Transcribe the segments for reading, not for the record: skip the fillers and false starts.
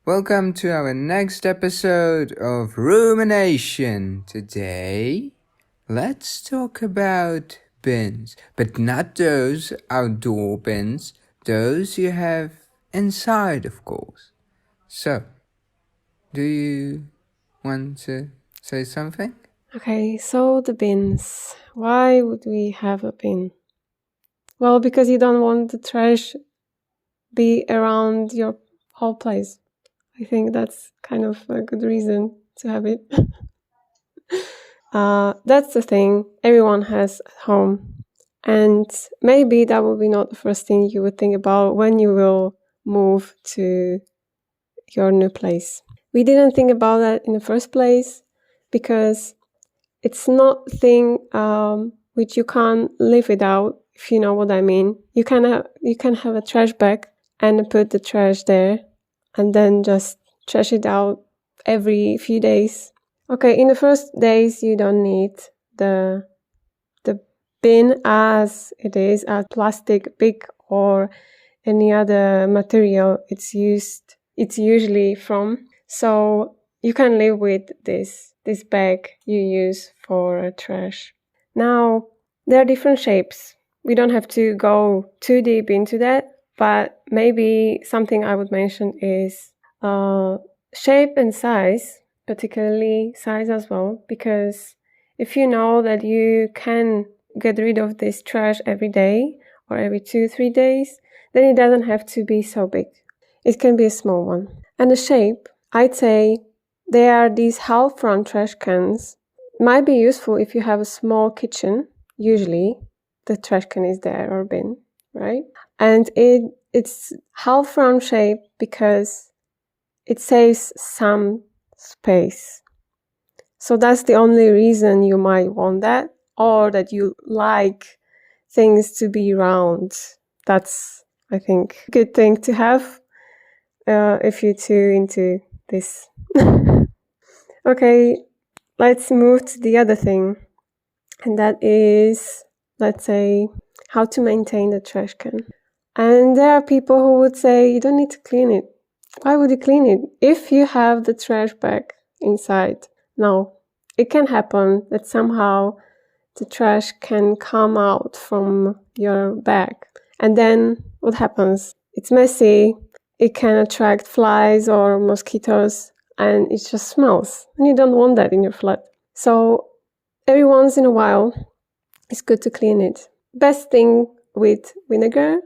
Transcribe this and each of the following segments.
Welcome to our next episode of Roomination. Today, let's talk about bins, but not those outdoor bins, those you have inside, of course. So, do you want to say something? Okay, so the bins. Why would we have a bin? Well, because you don't want the trash be around your whole place. I think that's kind of a good reason to have it. That's the thing everyone has at home. And maybe that will be not the first thing you would think about when you will move to your new place. We didn't think about that in the first place because it's not a thing which you can't live without, if you know what I mean. You can have a trash bag and put the trash there and then just trash it out every few days. Okay, in the first days you don't need the bin as it is, as plastic, big or any other material it's usually from. So you can live with this bag you use for trash. Now, there are different shapes. We don't have to go too deep into that, but maybe something I would mention is shape and size, particularly size as well, because if you know that you can get rid of this trash every day or every 2-3 days, then it doesn't have to be so big. It can be a small one. And the shape, I'd say there are these half round trash cans. Might be useful if you have a small kitchen. Usually the trash can is there or bin, right? And it's half round shape because it saves some space. So that's the only reason you might want that, or that you like things to be round. That's, I think, a good thing to have if you're too into this. Okay, let's move to the other thing. And that is, let's say, how to maintain the trash can. And there are people who would say, you don't need to clean it. Why would you clean it if you have the trash bag inside? No, it can happen that somehow the trash can come out from your bag. And then what happens? It's messy. It can attract flies or mosquitoes and it just smells. And you don't want that in your flat. So every once in a while, it's good to clean it. Best thing with vinegar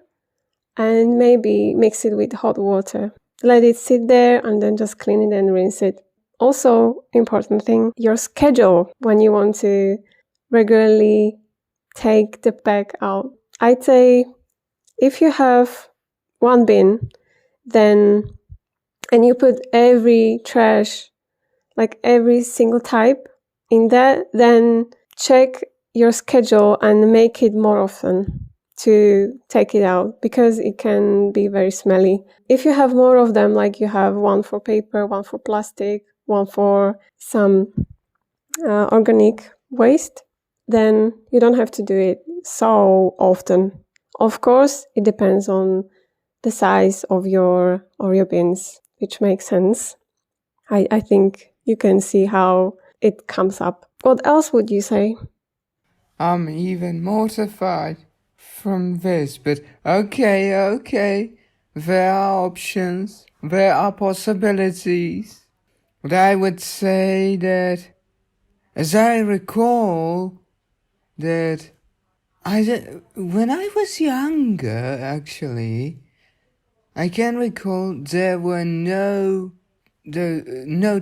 and maybe mix it with hot water. Let it sit there and then just clean it and rinse it. Also, important thing, your schedule when you want to regularly take the bag out. I'd say if you have one bin, then, and you put every trash, like every single type in that, then check your schedule and make it more often to take it out because it can be very smelly. If you have more of them, like you have one for paper, one for plastic, one for some organic waste, then you don't have to do it so often. Of course, it depends on the size of your bins, which makes sense. I think you can see how it comes up. What else would you say? I'm even mortified from this, but okay. There are options, there are possibilities. But I would say that, as I recall, that when I was younger, actually, I can recall there were no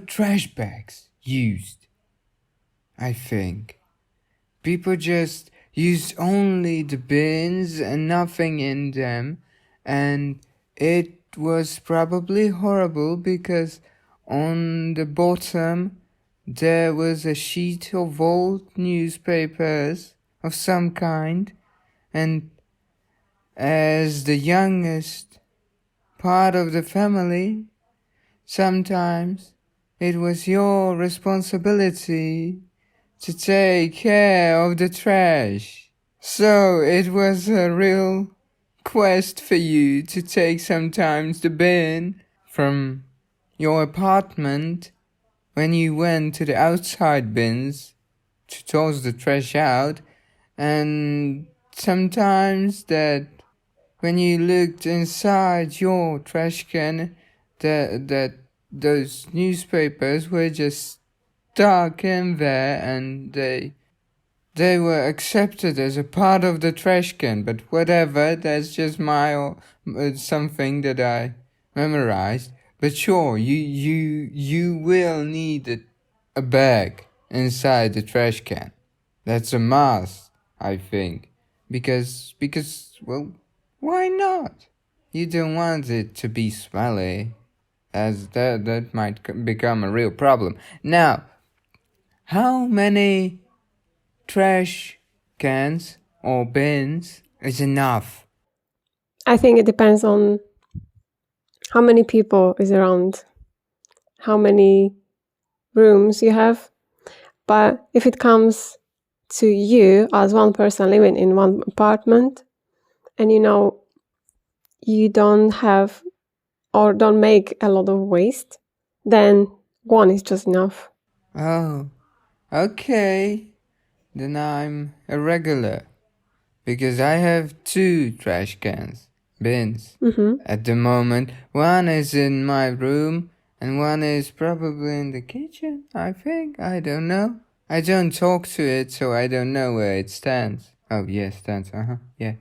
trash bags used, I think. People just used only the bins and nothing in them, and it was probably horrible because on the bottom there was a sheet of old newspapers of some kind, and as the youngest part of the family, sometimes it was your responsibility to take care of the trash. So it was a real quest for you to take sometimes the bin from your apartment when you went to the outside bins to toss the trash out, and sometimes that when you looked inside your trash can, that those newspapers were just stuck in there, and they were accepted as a part of the trash can. But whatever, that's just my something that I memorized. But sure, you will need a bag inside the trash can. That's a must, I think, because well, why not? You don't want it to be smelly, as that might become a real problem. Now, how many trash cans or bins is enough? I think it depends on how many people is around, how many rooms you have. But if it comes to you as one person living in one apartment, and you don't have or don't make a lot of waste, then one is just enough. Oh, okay. Then I'm a regular, because I have 2 trash cans, bins, at the moment. One is in my room, and one is probably in the kitchen, I think. I don't know. I don't talk to it, so I don't know where it stands. Oh, yes, stands. Yeah,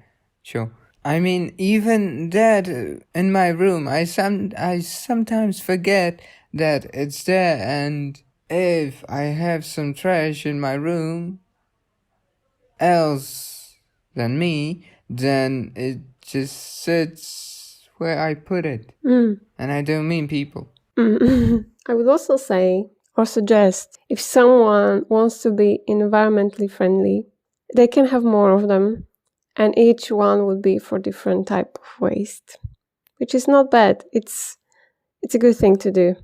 sure. I mean, even that in my room, I sometimes forget that it's there, and if I have some trash in my room, else than me, then it just sits where I put it. And I don't mean people. I would also say or suggest, if someone wants to be environmentally friendly, they can have more of them, and each one would be for different type of waste, which is not bad. It's a good thing to do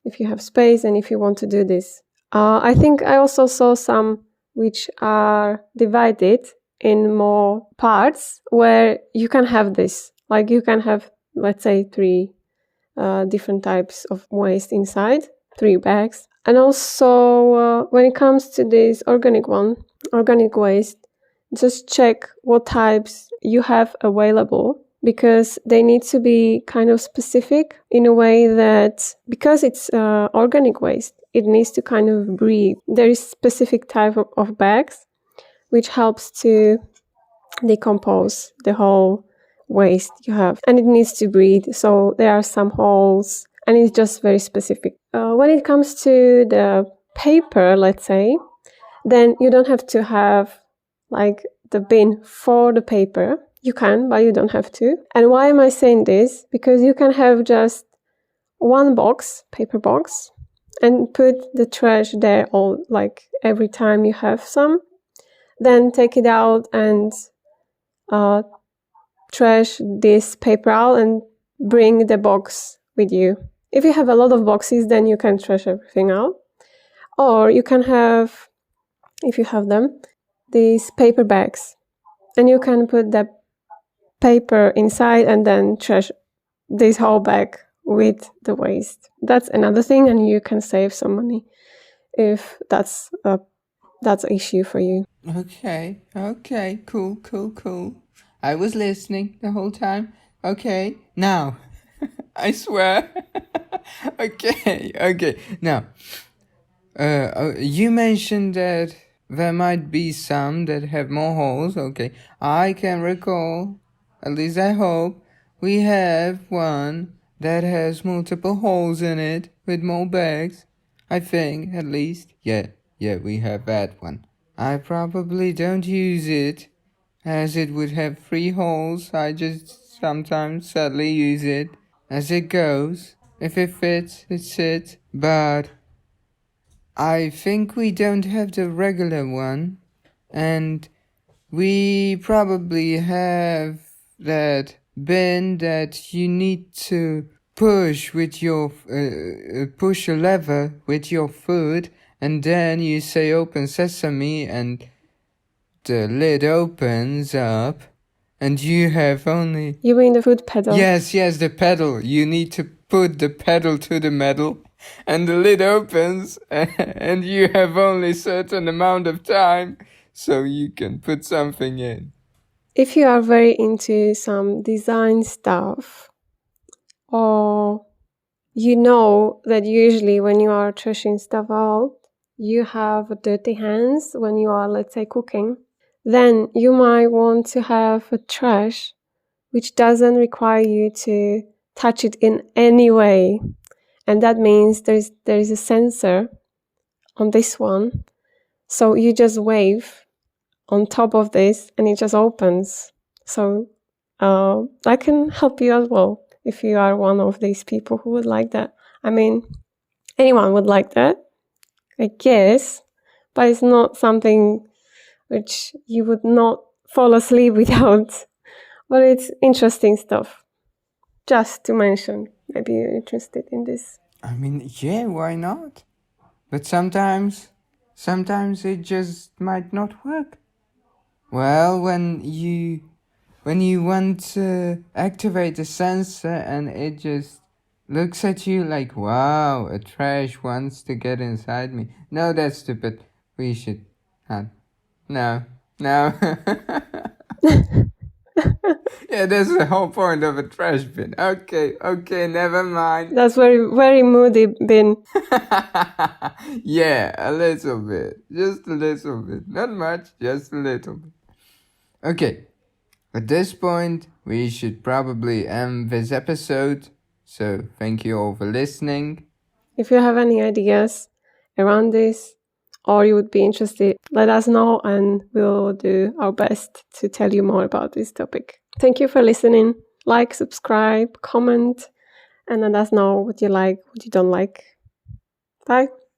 if you have space and if you want to do this. I think I also saw some which are divided in more parts where you can have this. Like you can have, let's say, 3 different types of waste inside, 3 bags. And also, when it comes to this organic waste, just check what types you have available, because they need to be kind of specific in a way that, because it's organic waste, it needs to kind of breathe. There is specific type of bags which helps to decompose the whole waste you have, and it needs to breathe. So there are some holes, and it's just very specific. When it comes to the paper, let's say, then you don't have to have like the bin for the paper. You can, but you don't have to. And why am I saying this? Because you can have just one box, paper box, and put the trash there all, like every time you have some. Then take it out and trash this paper out and bring the box with you. If you have a lot of boxes, then you can trash everything out. Or you can have, if you have them, these paper bags, and you can put the paper inside and then trash this whole bag with the waste. That's another thing, and you can save some money if that's an issue for you. Okay, cool. I was listening the whole time. Okay, now, I swear. Okay, now, you mentioned that there might be some that have more holes. Okay, I can recall, at least I hope, we have one that has multiple holes in it with more bags. I think, at least. Yeah, we have that one. I probably don't use it, as it would have 3 holes. I just sometimes sadly use it as it goes. If it fits, it sits. But I think we don't have the regular one, and we probably have that bin that you need to push with your push a lever with your foot, and then you say open sesame, and the lid opens up, and you have only... You mean the foot pedal? Yes, the pedal. You need to put the pedal to the metal and the lid opens and you have only certain amount of time so you can put something in. If you are very into some design stuff, or you know that usually when you are trashing stuff out, you have dirty hands when you are, let's say, cooking, then you might want to have a trash which doesn't require you to touch it in any way. And that means there is a sensor on this one. So you just wave on top of this and it just opens. So that can help you as well if you are one of these people who would like that. I mean, anyone would like that, I guess, but it's not something which you would not fall asleep without. But it's interesting stuff. Just to mention, maybe you're interested in this. I mean, yeah, why not? But sometimes it just might not work. Well, when you want to activate the sensor and it just looks at you like, wow, a trash wants to get inside me. No, that's stupid. We should not. No. Yeah, that's the whole point of a trash bin. Okay, never mind. That's very, very moody bin. Yeah, a little bit. Just a little bit. Not much, just a little bit. Okay, at this point, we should probably end this episode. So, thank you all for listening. If you have any ideas around this, or you would be interested, let us know and we'll do our best to tell you more about this topic. Thank you for listening. Like, subscribe, comment, and let us know what you like, what you don't like. Bye.